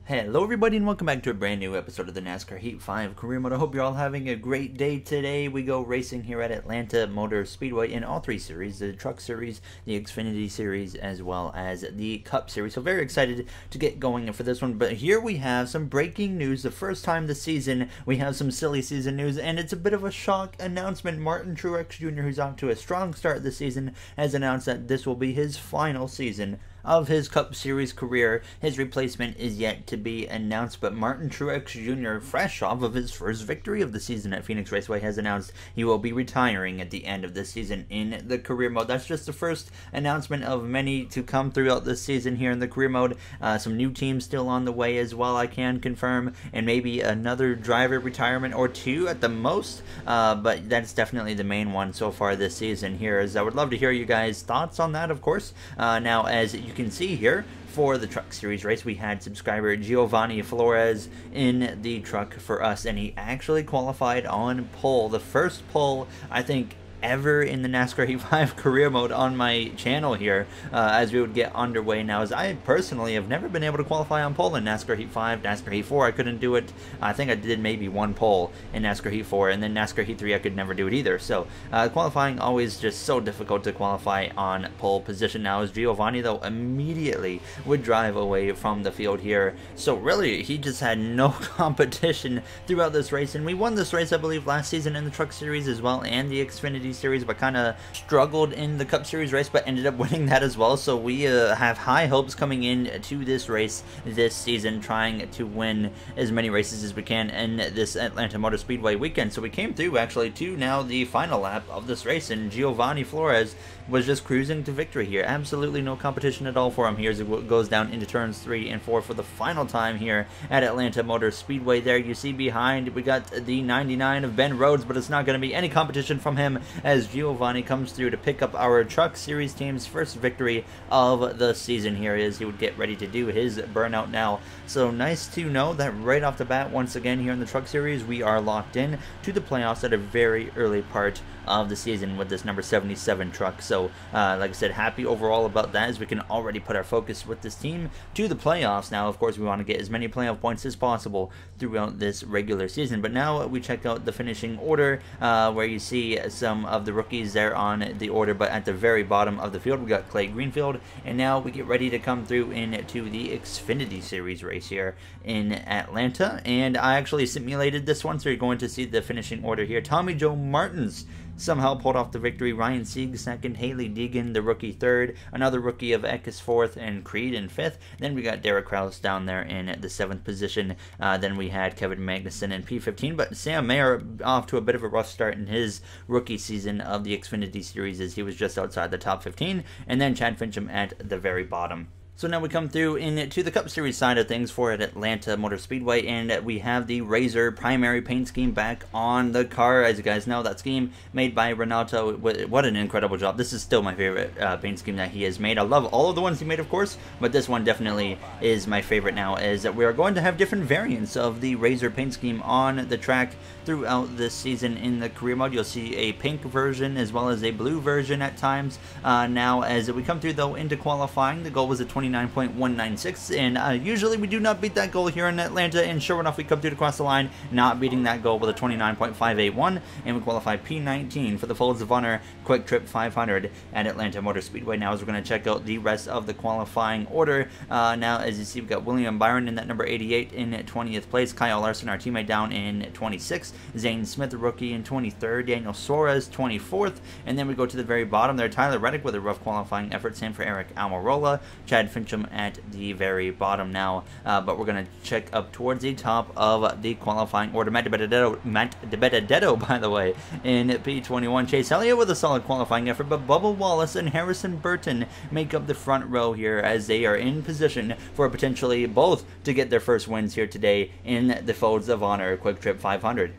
Hello everybody and welcome back to a brand new episode of the NASCAR Heat 5 Career Mode. I hope you're all having a great day today. We go racing here at Atlanta Motor Speedway in all three series, the Truck Series, the Xfinity Series, as well as the Cup Series. So very excited to get going for this one. But here we have some breaking news. The first time this season we have some silly season news, and it's a bit of a shock announcement. Martin Truex Jr., who's off to a strong start this season, has announced that this will be his final season of his Cup Series career. His replacement is yet to be announced, but Martin Truex Jr., fresh off of his first victory of the season at Phoenix Raceway, has announced he will be retiring at the end of this season in the career mode. That's just the first announcement of many to come throughout this season here in the career mode. Some new teams still on the way as well, I can confirm, and maybe another driver retirement or two at the most, but that's definitely the main one so far this season here. As I would love to hear you guys' thoughts on that, of course. Now, as you can see here, for the Truck Series race, we had subscriber Giovanni Flores in the truck for us, and he actually qualified on pole. The first pole, I think, ever in the NASCAR Heat 5 career mode on my channel here, as we would get underway now, as I personally have never been able to qualify on pole in NASCAR Heat 5. NASCAR Heat 4 I couldn't do it. I think I did maybe one pole in NASCAR Heat 4, and then NASCAR Heat 3 I could never do it either. So qualifying always just so difficult to qualify on pole position. Now as Giovanni, though, immediately would drive away from the field here, so really he just had no competition throughout this race, and we won this race I believe last season in the Truck Series as well and the Xfinity Series, but kind of struggled in the Cup Series race, but ended up winning that as well. So we have high hopes coming in to this race this season, trying to win as many races as we can in this Atlanta Motor Speedway weekend. So we came through actually to now the final lap of this race, and Giovanni Flores was just cruising to victory here. Absolutely no competition at all for him here as it goes down into turns 3 and 4 for the final time here at Atlanta Motor Speedway. There you see behind we got the 99 of Ben Rhodes, but it's not going to be any competition from him as Giovanni comes through to pick up our Truck Series team's first victory of the season here as he would get ready to do his burnout now. So nice to know that right off the bat, once again here in the Truck Series, we are locked in to the playoffs at a very early part of the season with this number 77 truck. So like I said, happy overall about that, as we can already put our focus with this team to the playoffs. Now of course we want to get as many playoff points as possible throughout this regular season, but now we check out the finishing order, where you see some of the rookies there on the order, but at the very bottom of the field we got Clay Greenfield, and now we get ready to come through into the Xfinity Series race here in Atlanta. And I actually simulated this one, so you're going to see the finishing order here. Tommy Joe Martins somehow pulled off the victory. Ryan Sieg second, Haley Deegan, the rookie, third, another rookie of Eckes fourth, and Creed in fifth. Then we got Derek Kraus down there in the 7th position. Then we had Kevin Magnuson in P15, but Sam Mayer off to a bit of a rough start in his rookie season of the Xfinity Series, as he was just outside the top 15, and then Chad Fincham at the very bottom. So now we come through into the Cup Series side of things for at Atlanta Motor Speedway, and we have the Razor primary paint scheme back on the car. As you guys know, that scheme made by Renato, what an incredible job. This is still my favorite paint scheme that he has made. I love all of the ones he made, of course, but this one definitely is my favorite now, as we are going to have different variants of the Razor paint scheme on the track throughout this season in the career mode. You'll see a pink version as well as a blue version at times. Now as we come through though into qualifying, the goal was a 29.196, and usually we do not beat that goal here in Atlanta, and sure enough we come through to cross the line not beating that goal with a 29.581, and we qualify P19 for the Folds of Honor Quick Trip 500 at Atlanta Motor Speedway. Now as we're going to check out the rest of the qualifying order, now as you see we've got William Byron in that number 88 in 20th place, Kyle Larson, our teammate, down in 26th, Zane Smith, the rookie, in 23rd, Daniel Suarez 24th, and then we go to the very bottom there, Tyler Reddick with a rough qualifying effort, same for Eric Almirola, Chad Fincham at the very bottom now, but we're going to check up towards the top of the qualifying order. Matt DiBenedetto, by the way, in P21. Chase Elliott with a solid qualifying effort, but Bubba Wallace and Harrison Burton make up the front row here, as they are in position for potentially both to get their first wins here today in the Folds of Honor Quick Trip 500.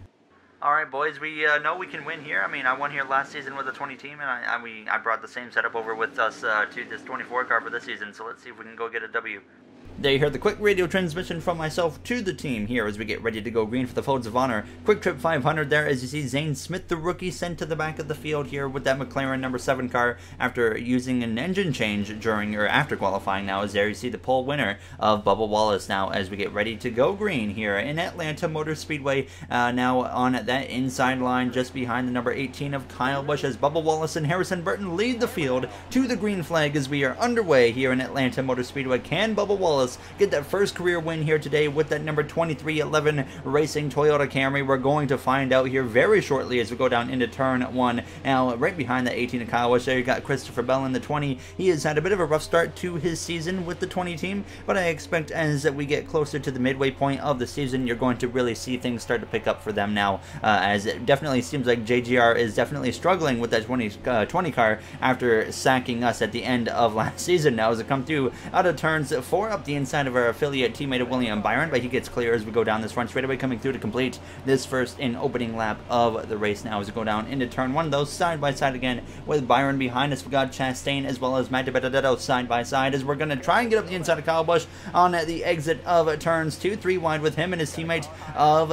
Alright boys, we know we can win here. I mean, I won here last season with a 20 team, and I brought the same setup over with us to this 24 car for this season, so let's see if we can go get a W. There you hear the quick radio transmission from myself to the team here as we get ready to go green for the Folds of Honor. Quick Trip 500 there as you see Zane Smith, the rookie, sent to the back of the field here with that McLaren number 7 car after using an engine change during or after qualifying. Now as there you see the pole winner of Bubba Wallace now as we get ready to go green here in Atlanta Motor Speedway. Now on that inside line just behind the number 18 of Kyle Busch as Bubba Wallace and Harrison Burton lead the field to the green flag as we are underway here in Atlanta Motor Speedway. Can Bubba Wallace get that first career win here today with that number 2311 Racing Toyota Camry? We're going to find out here very shortly as we go down into turn 1. Now, right behind the 18 of Kyle Busch, there you got Christopher Bell in the 20. He has had a bit of a rough start to his season with the 20 team, but I expect as we get closer to the midway point of the season, you're going to really see things start to pick up for them now, as it definitely seems like JGR is definitely struggling with that 20 car after sacking us at the end of last season. Now, as it comes through out of turns 4 up the inside of our affiliate teammate of William Byron, but he gets clear as we go down this front straightaway, coming through to complete this first in opening lap of the race. Now as we go down into turn 1, those side by side again with Byron behind us. We got Chastain as well as Matt DiBenedetto side by side as we're going to try and get up the inside of Kyle Busch on the exit of turns 2, 3 wide with him and his teammate of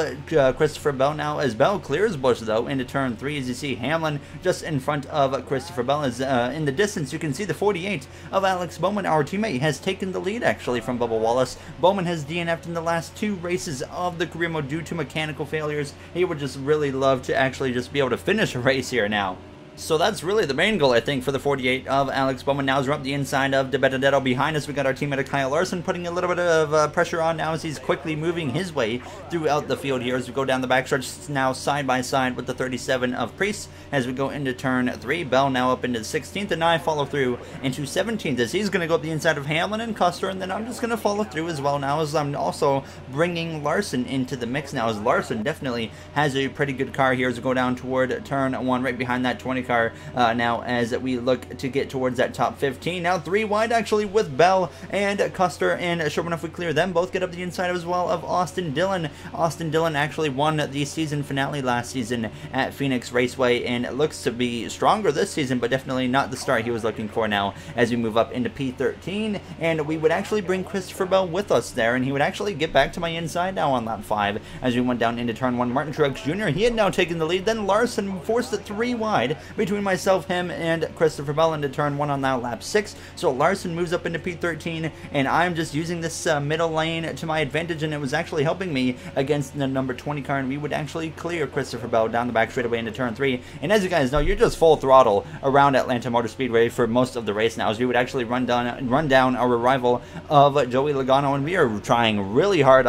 Christopher Bell. Now as Bell clears Busch though into turn 3, as you see Hamlin just in front of Christopher Bell. As in the distance you can see the 48 of Alex Bowman, our teammate, has taken the lead actually from Bubba Wallace. Bowman has DNF'd in the last 2 races of the career mode due to mechanical failures. He would just really love to actually just be able to finish a race here now. So that's really the main goal, I think, for the 48 of Alex Bowman. Now as we're up the inside of DiBenedetto behind us, we got our teammate Kyle Larson putting a little bit of pressure on now as he's quickly moving his way throughout the field here as we go down the backstretch now side by side with the 37 of Priest as we go into turn 3. Bell now up into 16th, and I follow through into 17th as he's going to go up the inside of Hamlin and Custer, and then I'm just going to follow through as well now as I'm also bringing Larson into the mix now, as Larson definitely has a pretty good car here as we go down toward turn 1 right behind that 20 car now as we look to get towards that top 15. Now 3 wide actually with Bell and Custer, and sure enough we clear them. Both get up the inside as well of Austin Dillon. Austin Dillon actually won the season finale last season at Phoenix Raceway and it looks to be stronger this season, but definitely not the start he was looking for now as we move up into P13, and we would actually bring Christopher Bell with us there, and he would actually get back to my inside now on lap 5 as we went down into turn 1. Martin Truex Jr., he had now taken the lead, then Larson forced it 3 wide between myself, him, and Christopher Bell into turn 1 on now lap 6. So Larson moves up into P13, and I'm just using this middle lane to my advantage, and it was actually helping me against the number 20 car, and we would actually clear Christopher Bell down the back straightaway into turn 3. And as you guys know, you're just full throttle around Atlanta Motor Speedway for most of the race now, as we would actually run down our rival of Joey Logano, and we are trying really hard,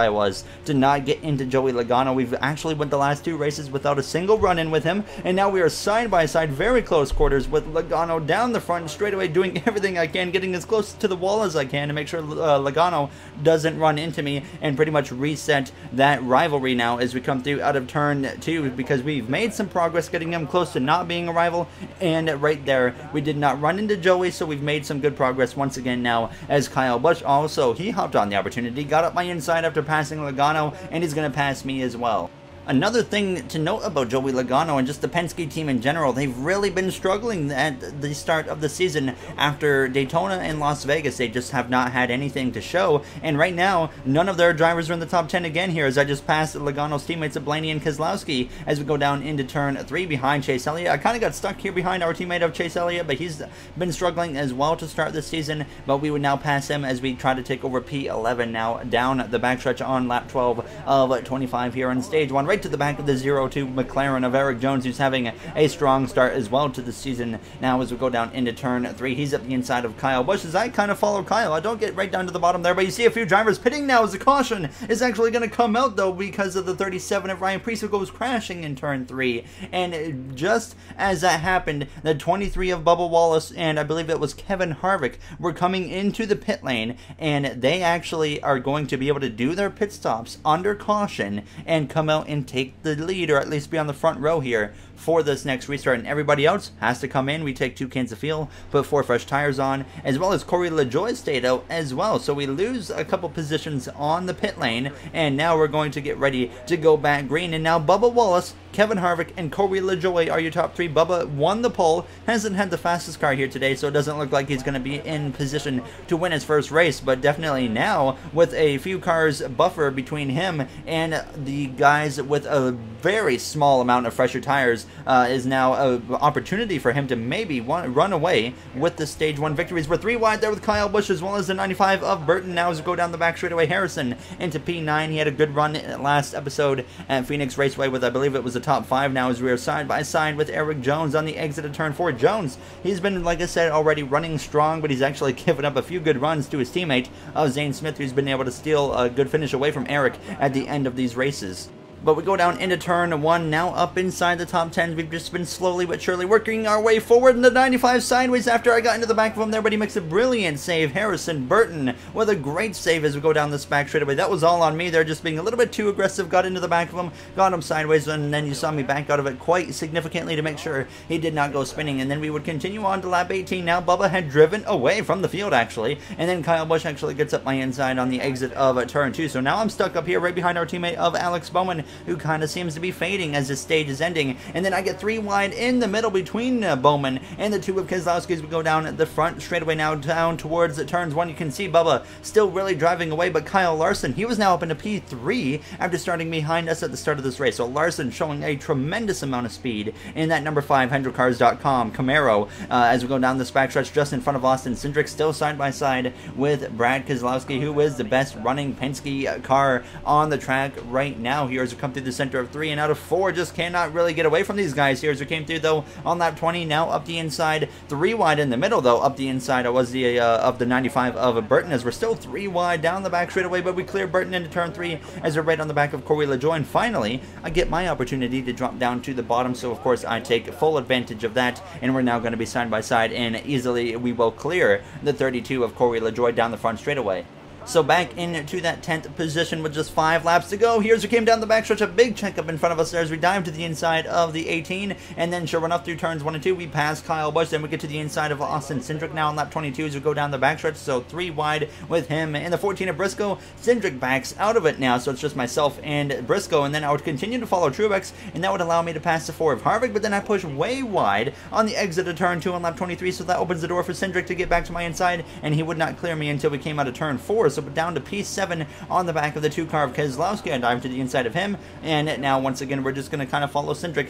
to not get into Joey Logano. We've actually went the last 2 races without a single run-in with him, and now we are side by side, very close quarters with Logano down the front straightaway, doing everything I can, getting as close to the wall as I can to make sure Logano doesn't run into me and pretty much reset that rivalry now as we come through out of turn 2, because we've made some progress getting him close to not being a rival, and right there we did not run into Joey, so we've made some good progress once again now as Kyle Busch also, he hopped on the opportunity, got up my inside after passing Logano, and he's going to pass me as well. Another thing to note about Joey Logano and just the Penske team in general, they've really been struggling at the start of the season. After Daytona and Las Vegas, they just have not had anything to show, and right now, none of their drivers are in the top 10 again here, as I just passed Logano's teammates of Blaney and Keselowski as we go down into turn 3 behind Chase Elliott. I kind of got stuck here behind our teammate of Chase Elliott, but he's been struggling as well to start this season, but we would now pass him as we try to take over P11 now down the backstretch on lap 12 of 25 here on stage 1. Right to the back of the 0-2 McLaren of Eric Jones, who's having a strong start as well to the season. Now as we go down into turn 3, he's up the inside of Kyle Busch as I kind of follow Kyle. I don't get right down to the bottom there, but you see a few drivers pitting now as the caution is actually going to come out though because of the 37 of Ryan Preece, who goes crashing in turn 3. And just as that happened, the 23 of Bubba Wallace and I believe it was Kevin Harvick were coming into the pit lane, and they actually are going to be able to do their pit stops under caution and come out and take the lead, or at least be on the front row here for this next restart, and everybody else has to come in. We take 2 cans of fuel, put 4 fresh tires on, as well as Corey LaJoie stayed out as well, so we lose a couple positions on the pit lane, and now we're going to get ready to go back green. And now Bubba Wallace Kevin Harvick, and Corey LaJoie are your top 3. Bubba won the pole, hasn't had the fastest car here today, so it doesn't look like he's going to be in position to win his first race, but definitely now, with a few cars buffer between him and the guys with a very small amount of fresher tires, is now an opportunity for him to maybe run away with the stage 1 victories. We're 3 wide there with Kyle Busch, as well as the 95 of Burton. Now as we go down the back straightaway, Harrison into P9. He had a good run last episode at Phoenix Raceway with, I believe it was a top 5. Now as we are side by side with Eric Jones on the exit of turn 4. Jones, he's been, like I said, already running strong, but he's actually given up a few good runs to his teammate, Zane Smith, who's been able to steal a good finish away from Eric at the end of these races. But we go down into turn 1, now up inside the top 10. We've just been slowly but surely working our way forward, in the 95 sideways after I got into the back of him there, but he makes a brilliant save. Harrison Burton with a great save as we go down this back straightaway. That was all on me there, just being a little bit too aggressive. Got into the back of him, got him sideways, and then you saw me back out of it quite significantly to make sure he did not go spinning. And then we would continue on to lap 18. Now Bubba had driven away from the field, actually, and then Kyle Busch actually gets up my inside on the exit of turn 2. So now I'm stuck up here right behind our teammate of Alex Bowman, who kind of seems to be fading as this stage is ending. And then I get 3 wide in the middle between Bowman and the 2 of Keselowski as we go down the front straightaway now down towards the turns 1. You can see Bubba still really driving away, but Kyle Larson, he was now up into P3 after starting behind us at the start of this race. So Larson showing a tremendous amount of speed in that number 5 HydroCars.com Camaro as we go down this backstretch just in front of Austin Cindric, still side by side with Brad Keselowski, who is the best running Penske car on the track right now here as we come through the center of 3 and out of 4. Just cannot really get away from these guys here as we came through though on lap 20. Now up the inside, 3 wide in the middle though. Up the inside I was the of the 95 of Burton, as we're still 3 wide down the back straightaway, but we clear Burton into turn 3 as we're right on the back of Corey LaJoie. And finally I get my opportunity to drop down to the bottom, so of course I take full advantage of that, and we're now going to be side by side, and easily we will clear the 32 of Corey LaJoie down the front straightaway. So back into that 10th position with just 5 laps to go. Here's we came down the backstretch, a big checkup in front of us there as we dive to the inside of the 18, and then sure enough through turns 1 and 2 we pass Kyle Busch. Then we get to the inside of Austin Cindric now on lap 22 as we go down the backstretch, so 3 wide with him. In the 14 of Briscoe, Cindric backs out of it now, so it's just myself and Briscoe, and then I would continue to follow Truex, and that would allow me to pass the 4 of Harvick, but then I push way wide on the exit of turn 2 on lap 23, so that opens the door for Cindric to get back to my inside, and he would not clear me until we came out of turn 4, so down to P7 on the back of the 2 car of Keselowski. I dive to the inside of him, and now once again we're just going to kind of follow Cindric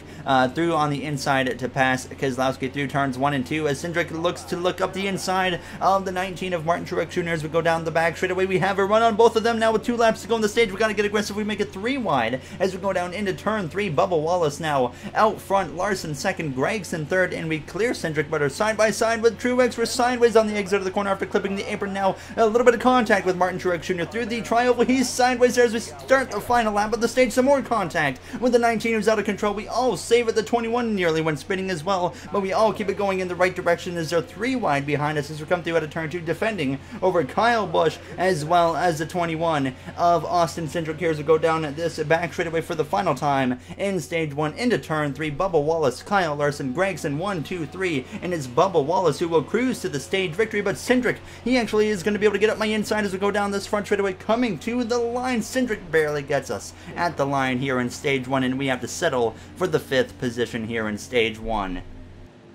through on the inside to pass Keselowski through turns 1 and 2 as Cindric looks to look up the inside of the 19 of Martin Truex Jr. as we go down the back straightaway. We have a run on both of them now with 2 laps to go on the stage. We got to get aggressive. We make it 3 wide as we go down into turn 3. Bubba Wallace now out front, Larson second, Gragson third, and we clear Cindric, but are side by side with Truex. We're sideways on the exit of the corner after clipping the apron. Now a little bit of contact with Martin Truex Jr. through the trioval. He's sideways there as we start the final lap of the stage. Some more contact with the 19 who's out of control. We all save it. The 21 nearly went spinning as well, but we all keep it going in the right direction as they're 3 wide behind us as we come through out of turn 2, defending over Kyle Busch as well as the 21 of Austin Cindric here as we go down this back straightaway for the final time in stage 1 into turn 3. Bubba Wallace, Kyle Larson, Gragson 1, 2, 3, and it's Bubba Wallace who will cruise to the stage victory, but Cindric, he actually is going to be able to get up my inside as we go down this front straightaway coming to the line. Cindric barely gets us at the line here in stage 1, and we have to settle for the 5th position here in stage 1.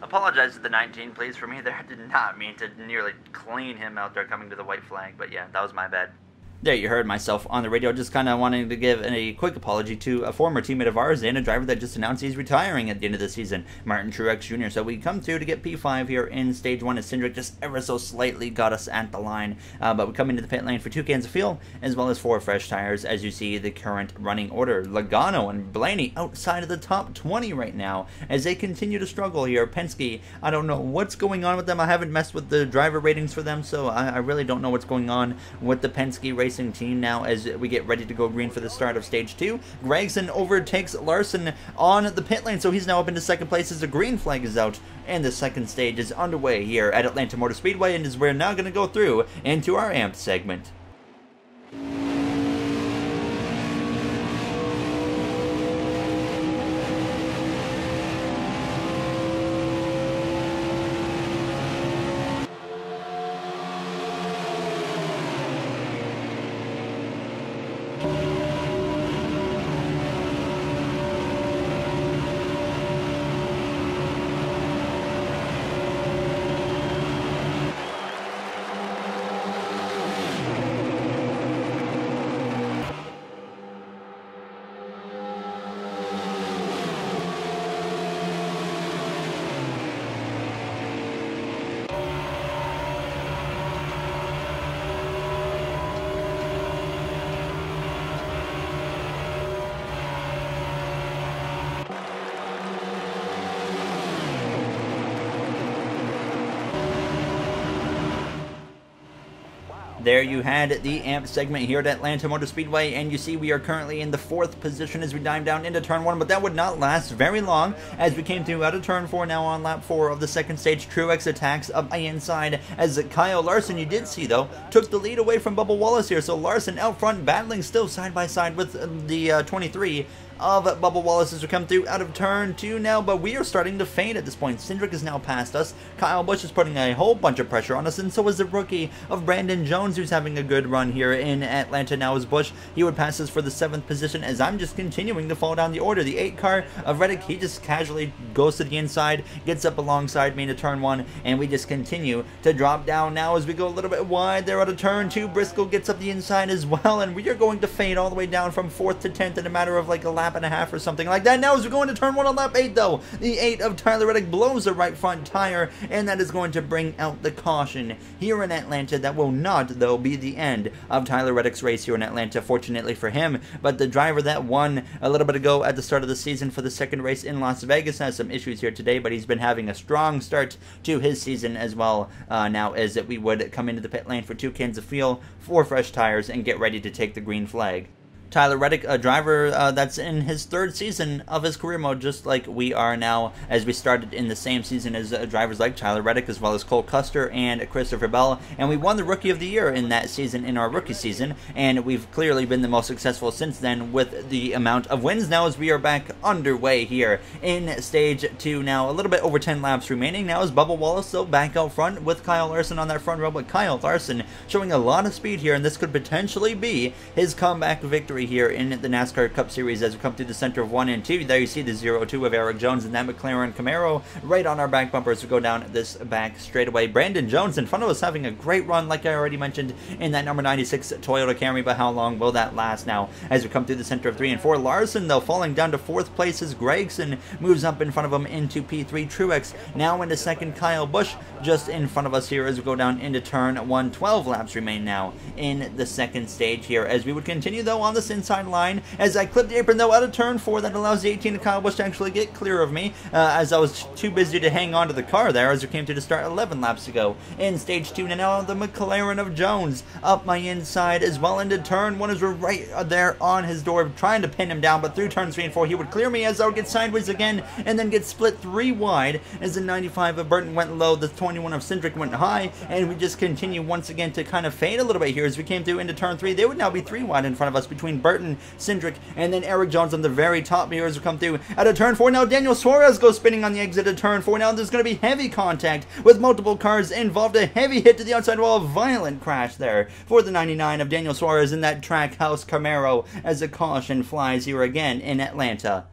Apologize to the 19, please, for me there. I did not mean to nearly clean him out there coming to the white flag, but yeah, that was my bad. There you heard myself on the radio, just kind of wanting to give a quick apology to a former teammate of ours and a driver that just announced he's retiring at the end of the season, Martin Truex Jr. So we come through to get P5 here in stage 1 as Cindric just ever so slightly got us at the line. But we come into the pit lane for 2 cans of fuel as well as 4 fresh tires as you see the current running order. Logano and Blaney outside of the top 20 right now as they continue to struggle here. Penske, I don't know what's going on with them. I haven't messed with the driver ratings for them, so I really don't know what's going on with the Penske race team now as we get ready to go green for the start of stage 2. Gragson overtakes Larson on the pit lane, so he's now up into second place as the green flag is out, and the second stage is underway here at Atlanta Motor Speedway, and we're now going to go through into our amped segment. There you had the AMP segment here at Atlanta Motor Speedway, and you see we are currently in the 4th position as we dive down into turn 1, but that would not last very long as we came through out of turn 4 now on lap 4 of the second stage. Truex attacks up the inside as Kyle Larson, you did see though, took the lead away from Bubba Wallace here, so Larson out front battling still side by side with the 23 of Bubba Wallace as we come through out of turn 2 now, but we are starting to fade at this point. Cindric is now past us. Kyle Busch is putting a whole bunch of pressure on us, and so is the rookie of Brandon Jones, who's having a good run here in Atlanta now as Busch. He would pass us for the 7th position as I'm just continuing to fall down the order. The 8 car of Reddick, he just casually goes to the inside, gets up alongside me into turn 1, and we just continue to drop down now as we go a little bit wide there out of turn 2. Briscoe gets up the inside as well, and we are going to fade all the way down from 4th to 10th in a matter of like a lap and a half or something like that. Now as we go into turn 1 on lap 8 though, the 8 of Tyler Reddick blows the right front tire, and that is going to bring out the caution here in Atlanta. That will not though be the end of Tyler Reddick's race here in Atlanta, fortunately for him, but the driver that won a little bit ago at the start of the season for the second race in Las Vegas has some issues here today, but he's been having a strong start to his season as well now as we would come into the pit lane for 2 cans of fuel, 4 fresh tires, and get ready to take the green flag. Tyler Reddick, a driver that's in his 3rd season of his career mode, just like we are now, as we started in the same season as drivers like Tyler Reddick, as well as Cole Custer and Christopher Bell, and we won the Rookie of the Year in that season, in our rookie season, and we've clearly been the most successful since then with the amount of wins now as we are back underway here in Stage 2 now. A little bit over 10 laps remaining now as Bubba Wallace, though, back out front with Kyle Larson on that front row, but Kyle Larson showing a lot of speed here, and this could potentially be his comeback victory here in the NASCAR Cup Series as we come through the center of 1 and 2. There you see the 0-2 of Eric Jones and that McLaren Camaro right on our back bumper as we go down this back straightaway. Brandon Jones in front of us having a great run, like I already mentioned, in that number 96 Toyota Camry, but how long will that last now as we come through the center of 3 and 4. Larson, though, falling down to 4th place as Gregson moves up in front of him into P3. Truex now into 2nd. Kyle Busch just in front of us here as we go down into turn 1. 12 laps remain now in the second stage here as we would continue, though, on this inside line as I clip the apron, though, out of turn 4. That allows the 18 of Kyle Busch to actually get clear of me as I was too busy to hang on to the car there as we came to the start 11 laps ago in Stage 2. And now the McLaren of Jones up my inside as well into turn 1 as we're right there on his door trying to pin him down, but through turns 3 and 4 he would clear me as I would get sideways again and then get split 3 wide as the 95 of Burton went low, the 21 of Cindric went high, and we just continue once again to kind of fade a little bit here as we came through into turn 3. They would now be 3 wide in front of us between Burton, Cindric, and then Eric Jones on the very top here as we come through out of turn 4. Now Daniel Suarez goes spinning on the exit of turn 4. Now there's going to be heavy contact with multiple cars involved. A heavy hit to the outside wall, a violent crash there for the 99 of Daniel Suarez in that Trackhouse Camaro as a caution flies here again in Atlanta.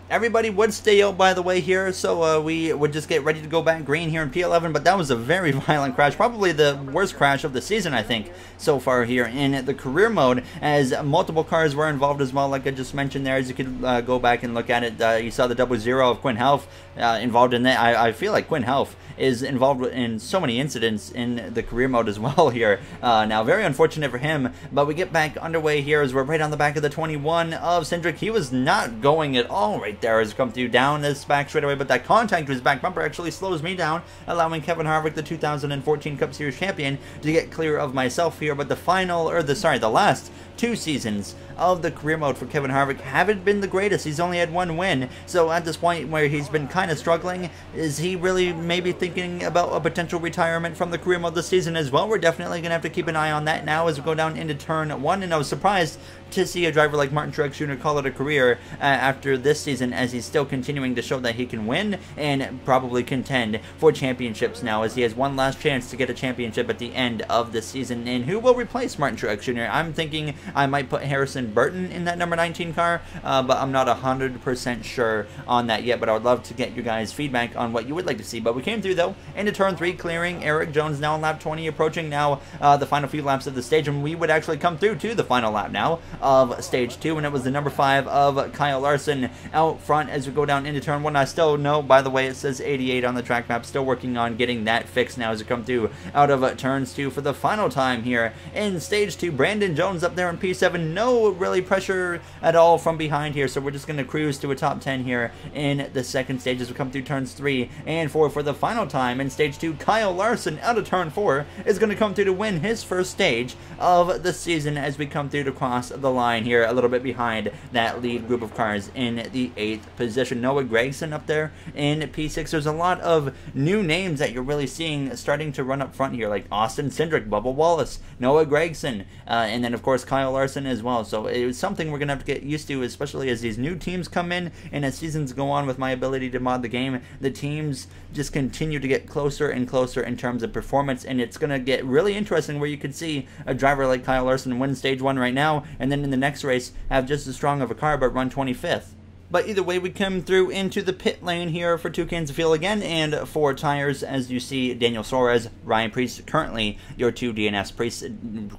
Everybody would stay out, by the way, here, so we would just get ready to go back green here in P11, but that was a very violent crash, probably the worst crash of the season, I think, so far here in the career mode, as multiple cars were involved as well, like I just mentioned there, as you could go back and look at it. You saw the 00 of Quinn Helf involved in that. I feel like Quinn Helf is involved in so many incidents in the career mode as well here. Now, very unfortunate for him, but we get back underway here as we're right on the back of the 21 of Cindric. He was not going at all right there as we come through down this back straightaway, but that contact to his back bumper actually slows me down, allowing Kevin Harvick, the 2014 Cup Series champion, to get clear of myself here. But the last 2 seasons of the career mode for Kevin Harvick haven't been the greatest. He's only had 1 win, so at this point where he's been kind of struggling, is he really maybe thinking about a potential retirement from the career mode this season as well? We're definitely going to have to keep an eye on that now as we go down into turn 1, and I was surprised to see a driver like Martin Truex Jr. call it a career after this season, as he's still continuing to show that he can win and probably contend for championships now, as he has one last chance to get a championship at the end of the season. And who will replace Martin Truex Jr.? I'm thinking I might put Harrison Burton in that number 19 car, but I'm not 100% sure on that yet, but I would love to get you guys feedback on what you would like to see. But we came through, though, into turn 3, clearing Eric Jones now on lap 20, approaching now the final few laps of the stage, and we would actually come through to the final lap now of stage 2, and it was the number 5 of Kyle Larson out front as we go down into turn 1. I still know, by the way, it says 88 on the track map, still working on getting that fixed now as we come through out of turns 2 for the final time here in stage 2. Brandon Jones up there in P7. No really pressure at all from behind here, so we're just going to cruise to a top 10 here in the second stage as we come through turns 3 and 4 for the final time. In stage 2, Kyle Larson out of turn 4 is going to come through to win his first stage of the season as we come through to cross the line here a little bit behind that lead group of cars in the 8th position. Noah Gragson up there in P6. There's a lot of new names that you're really seeing starting to run up front here, like Austin Cindric, Bubba Wallace, Noah Gragson, and then of course Kyle Larson as well. So it's something we're going to have to get used to, especially as these new teams come in and as seasons go on. With my ability to mod the game, the teams just continue to get closer and closer in terms of performance, and it's going to get really interesting where you could see a driver like Kyle Larson win stage 1 right now and then in the next race have just as strong of a car but run 25th. But either way, we come through into the pit lane here for two cans of fuel again and 4 tires. As you see, Daniel Suarez, Ryan Preece, currently your 2 DNFs. Preece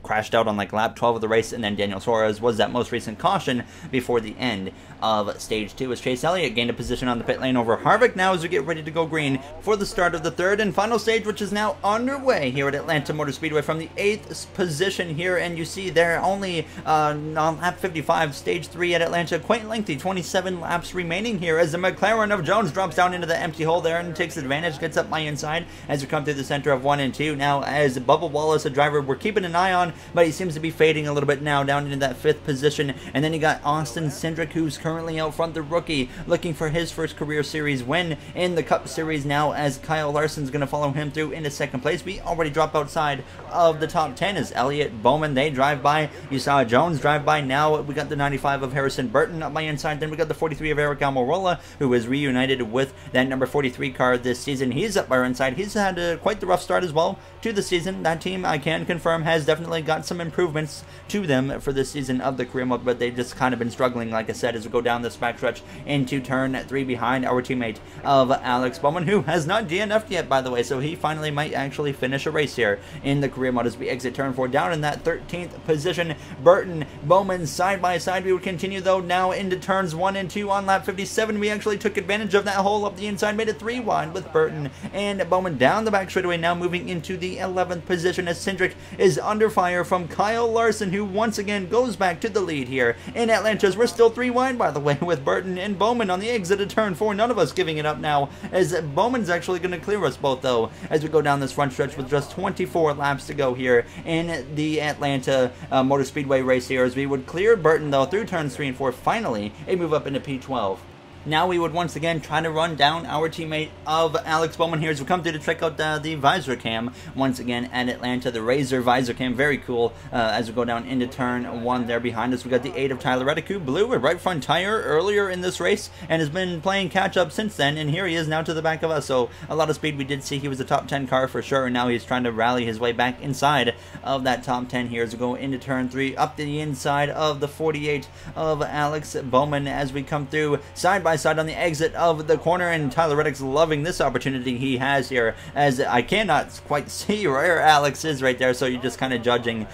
crashed out on like lap 12 of the race, and then Daniel Suarez was that most recent caution before the end of stage 2. As Chase Elliott gained a position on the pit lane over Harvick now as we get ready to go green for the start of the third and final stage, which is now underway here at Atlanta Motor Speedway from the 8th position here. And you see there only on lap 55, stage 3 at Atlanta, quite lengthy, 27 laps remaining here as the McLaren of Jones drops down into the empty hole there and takes advantage, gets up my inside as we come through the center of 1 and 2. Now as Bubba Wallace, a driver we're keeping an eye on, but he seems to be fading a little bit now down into that 5th position. And then you got Austin Cindric, who's currently out front, the rookie, looking for his first career series win in the Cup Series now, as Kyle Larson's going to follow him through into second place. We already drop outside of the top 10 as Elliott, Bowman, they drive by. You saw Jones drive by. Now we got the 95 of Harrison Burton up my inside. Then we got the 43 of Eric Almirola, who is reunited with that number 43 car this season. He's up our inside. He's had quite the rough start as well to the season. That team, I can confirm, has definitely got some improvements to them for this season of the career mode, but they've just kind of been struggling, like I said, as we go down this backstretch into turn 3 behind our teammate of Alex Bowman, who has not DNF'd yet, by the way, so he finally might actually finish a race here in the career mode as we exit turn 4 down in that 13th position. Burton, Bowman side by side. We would continue though now into turns 1 and 2 on lap 57. We actually took advantage of that hole up the inside, made it 3 wide with Burton and Bowman down the back straightaway, now moving into the 11th position as Cindric is under fire from Kyle Larson, who once again goes back to the lead here in Atlanta's. We're still 3 wide, by the way, with Burton and Bowman on the exit of turn 4. None of us giving it up now, as Bowman's actually going to clear us both though as we go down this front stretch with just 24 laps to go here in the Atlanta Motor Speedway race here, as we would clear Burton though through turns 3 and 4, finally a move up into P12. Now we would once again try to run down our teammate of Alex Bowman here as we come through to check out the visor cam once again at Atlanta. The Razor visor cam, very cool, as we go down into turn 1 there behind us. We got the 8 of Tyler Reddick, who blew a right front tire earlier in this race and has been playing catch up since then, and here he is now to the back of us. So a lot of speed. We did see he was a top 10 car for sure, and now he's trying to rally his way back inside of that top 10 here as we go into turn 3 up to the inside of the 48 of Alex Bowman as we come through side by side on the exit of the corner. And Tyler Reddick's loving this opportunity he has here, as I cannot quite see where Alex is right there, so you're just kind of judging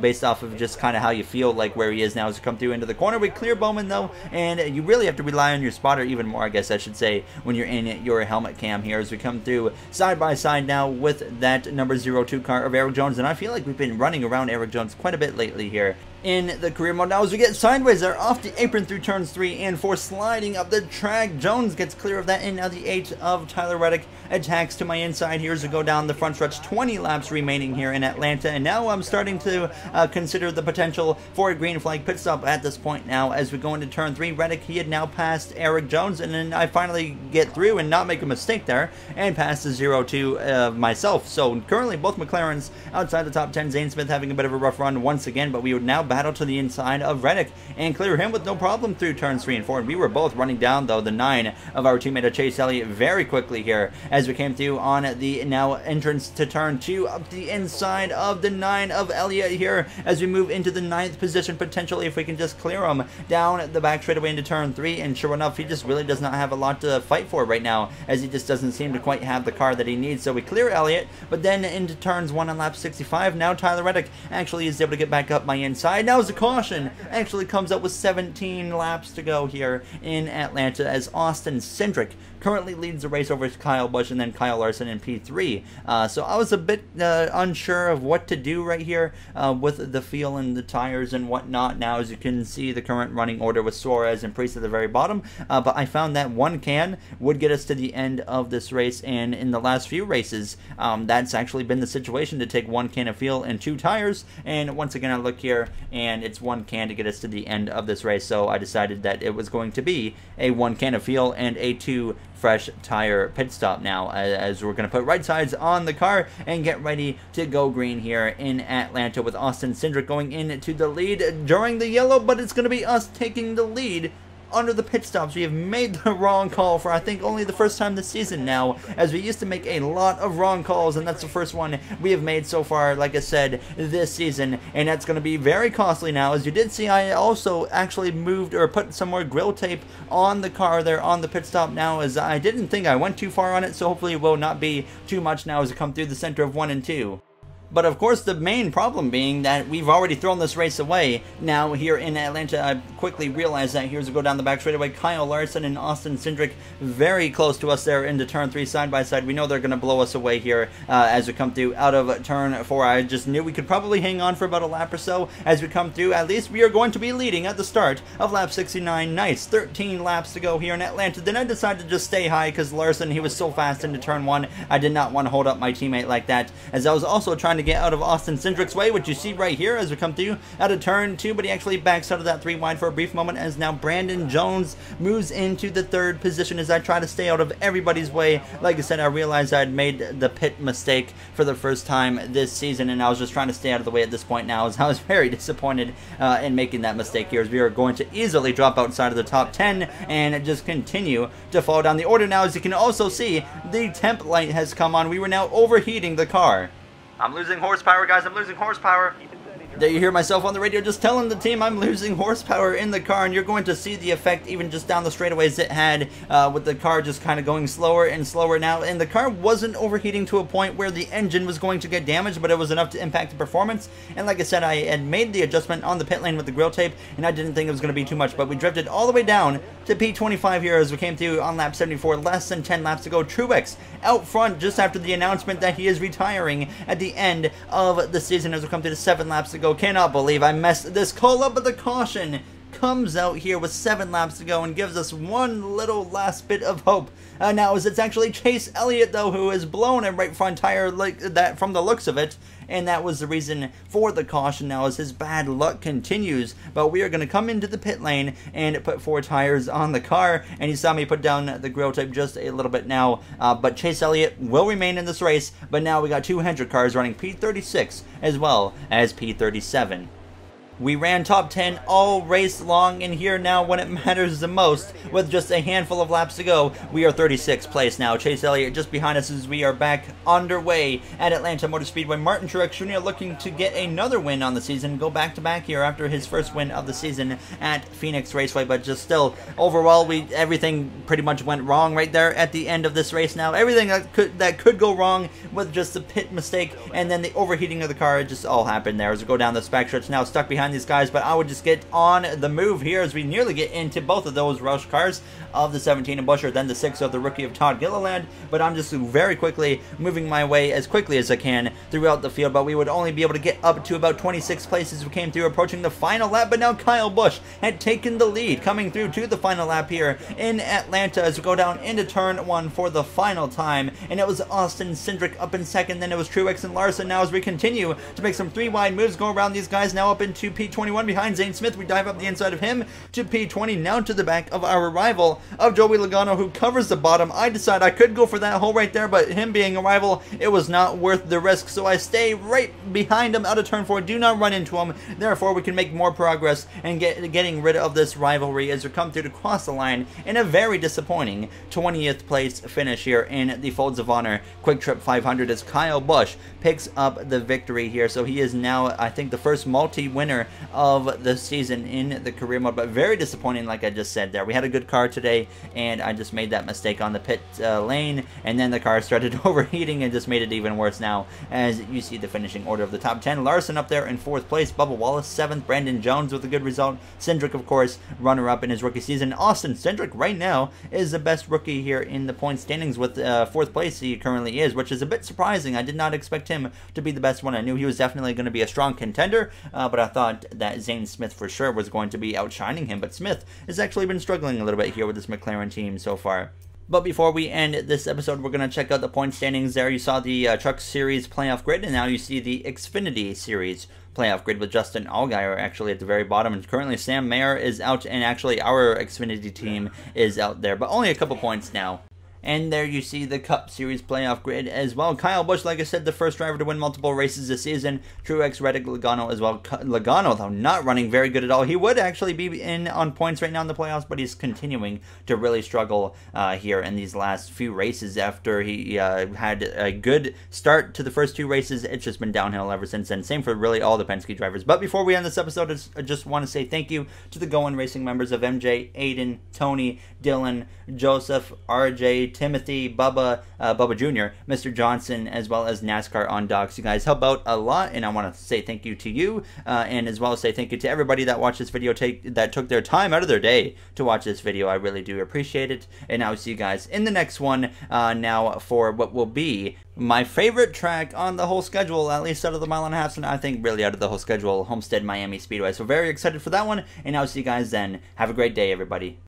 based off of just kind of how you feel like where he is now as we come through into the corner. We clear Bowman though, and you really have to rely on your spotter even more, I guess I should say, when you're in your helmet cam here as we come through side by side now with that number 02 car of Eric Jones. And I feel like we've been running around Eric Jones quite a bit lately here in the career mode. Now as we get sideways there off the apron through turns 3 and 4, sliding up the track, Jones gets clear of that, and now the 8 of Tyler Reddick attacks to my inside here as we go down the front stretch. 20 laps remaining here in Atlanta, and now I'm starting to consider the potential for a green flag pit stop at this point now as we go into turn 3. Reddick, he had now passed Eric Jones, and then I finally get through and not make a mistake there and pass the 02 myself. So currently both McLarens outside the top 10. Zane Smith having a bit of a rough run once again, but we would now battle to the inside of Reddick and clear him with no problem through turns 3 and 4. And we were both running down though the 9 of our teammate of Chase Elliott very quickly here as we came through on the now entrance to turn 2 up the inside of the 9 of Elliott here as we move into the 9th position potentially if we can just clear him down the back straightaway into turn 3. And sure enough, he just really does not have a lot to fight for right now, as he just doesn't seem to quite have the car that he needs. So we clear Elliott, but then into turns 1 on lap 65, now Tyler Reddick actually is able to get back up my inside And now as a caution actually comes up with 17 laps to go here in Atlanta, as Austin Cindric currently leads the race over Kyle Busch and then Kyle Larson in P3. So I was a bit unsure of what to do right here with the feel and the tires and whatnot. Now, as you can see, the current running order with Suarez and Priest at the very bottom, but I found that one can would get us to the end of this race, and in the last few races, that's actually been the situation, to take one can of fuel and 2 tires. And once again, I look here, and it's one can to get us to the end of this race, so I decided that it was going to be a 1 can of fuel and a 2 fresh tire pit stop now, as we're going to put right sides on the car and get ready to go green here in Atlanta, with Austin Cindric going into the lead during the yellow, but it's going to be us taking the lead under the pit stops. We have made the wrong call for, I think, only the first time this season now, as we used to make a lot of wrong calls, and that's the first one we have made so far, like I said, this season, and that's going to be very costly now. As you did see, I also actually moved or put some more grill tape on the car there on the pit stop now, as I didn't think I went too far on it, so hopefully it will not be too much now as I come through the center of 1 and 2. But of course, the main problem being that we've already thrown this race away. Now here in Atlanta, I quickly realized that here's a go down the back straightaway. Kyle Larson and Austin Cindric very close to us there into turn 3 side by side. We know they're going to blow us away here as we come through out of turn 4. I just knew we could probably hang on for about a lap or so as we come through. At least we are going to be leading at the start of lap 69. Nice, 13 laps to go here in Atlanta. Then I decided to just stay high because Larson, he was so fast into turn 1. I did not want to hold up my teammate like that, as I was also trying to get out of Austin Cindric's way, which you see right here as we come through out of turn 2, but he actually backs out of that 3 wide for a brief moment, as now Brandon Jones moves into the 3rd position as I try to stay out of everybody's way. Like I said, I realized I'd made the pit mistake for the first time this season, and I was just trying to stay out of the way at this point now, as I was very disappointed in making that mistake here, as we are going to easily drop outside of the top 10 and just continue to fall down the order. Now, as you can also see, the temp light has come on. We were now overheating the car. I'm losing horsepower, guys. I'm losing horsepower. There you hear myself on the radio just telling the team I'm losing horsepower in the car, and you're going to see the effect even just down the straightaways it had with the car just kind of going slower and slower now. And the car wasn't overheating to a point where the engine was going to get damaged, but it was enough to impact the performance. And like I said, I had made the adjustment on the pit lane with the grill tape, and I didn't think it was going to be too much, but we drifted all the way down to P25 here as we came through on lap 74, less than 10 laps to go. Truex out front just after the announcement that he is retiring at the end of the season as we come to the 7 laps to go. Cannot believe I messed this call up, but the caution comes out here with 7 laps to go and gives us one little last bit of hope. Now, as it's actually Chase Elliott, though, who has blown a right front tire like that from the looks of it, and that was the reason for the caution now, as his bad luck continues. But we are going to come into the pit lane and put 4 tires on the car, and you saw me put down the grill tape just a little bit now, but Chase Elliott will remain in this race. But now we got 2 Hendrick cars running P36 as well as P37. We ran top 10 all race long, and here now when it matters the most, with just a handful of laps to go, we are 36th place now. Chase Elliott just behind us as we are back underway at Atlanta Motor Speedway. Martin Truex Jr. looking to get another win on the season, go back-to-back here after his first win of the season at Phoenix Raceway, but just still, overall, everything pretty much went wrong right there at the end of this race now. Everything that could go wrong with just the pit mistake and then the overheating of the car, it just all happened there as we go down this back stretch. Now stuck behind these guys, but I would just get on the move here as we nearly get into both of those rush cars of the 17 of Busch, then the 6 of the rookie of Todd Gilliland. But I'm just very quickly moving my way as quickly as I can throughout the field, but we would only be able to get up to about 26 places as we came through, approaching the final lap. But now Kyle Busch had taken the lead coming through to the final lap here in Atlanta as we go down into turn 1 for the final time, and it was Austin Cindric up in second, then it was Truex and Larson. Now as we continue to make some 3 wide moves, go around these guys, now up into P21 behind Zane Smith. We dive up the inside of him to P20, now to the back of our rival of Joey Logano, who covers the bottom. I decide I could go for that hole right there, but him being a rival, it was not worth the risk, so I stay right behind him out of turn 4. Do not run into him, therefore we can make more progress and getting rid of this rivalry as we come through to cross the line in a very disappointing 20th place finish here in the Folds of Honor Quick Trip 500 as Kyle Busch picks up the victory here. So he is now, I think, the first multi-winner winner of the season in the career mode, but very disappointing, like I just said there. We had a good car today, and I just made that mistake on the pit lane, and then the car started overheating and just made it even worse now. As you see the finishing order of the top 10, Larson up there in 4th place, Bubba Wallace 7th, Brandon Jones with a good result, Cindric, of course, runner-up in his rookie season. Austin Cindric right now is the best rookie here in the point standings with 4th place he currently is, which is a bit surprising. I did not expect him to be the best one. I knew he was definitely going to be a strong contender, but I thought that Zane Smith for sure was going to be outshining him, but Smith has actually been struggling a little bit here with this McLaren team so far. But before we end this episode, we're going to check out the point standings there. You saw the Truck Series playoff grid, and now you see the Xfinity Series playoff grid with Justin Allgaier actually at the very bottom. And currently Sam Mayer is out, and actually our Xfinity team is out there, but only a couple points now. And there you see the Cup Series playoff grid as well. Kyle Busch, like I said, the first driver to win multiple races this season. Truex, Reddick, Logano as well. Logano, though, not running very good at all. He would actually be in on points right now in the playoffs, but he's continuing to really struggle here in these last few races. After he had a good start to the first 2 races, it's just been downhill ever since then. Same for really all the Penske drivers. But before we end this episode, I just want to say thank you to the Going Racing members of MJ, Aiden, Tony, Dylan, Joseph, RJ, Timothy, Bubba Jr., Mr. Johnson, as well as NASCAR on Docs. You guys help out a lot, and I want to say thank you to you, and as well as say thank you to everybody that watched this video, that took their time out of their day to watch this video. I really do appreciate it, and I'll see you guys in the next one now for what will be my favorite track on the whole schedule, at least out of the mile and a half, and I think really out of the whole schedule, Homestead Miami Speedway. So very excited for that one, and I'll see you guys then. Have a great day, everybody.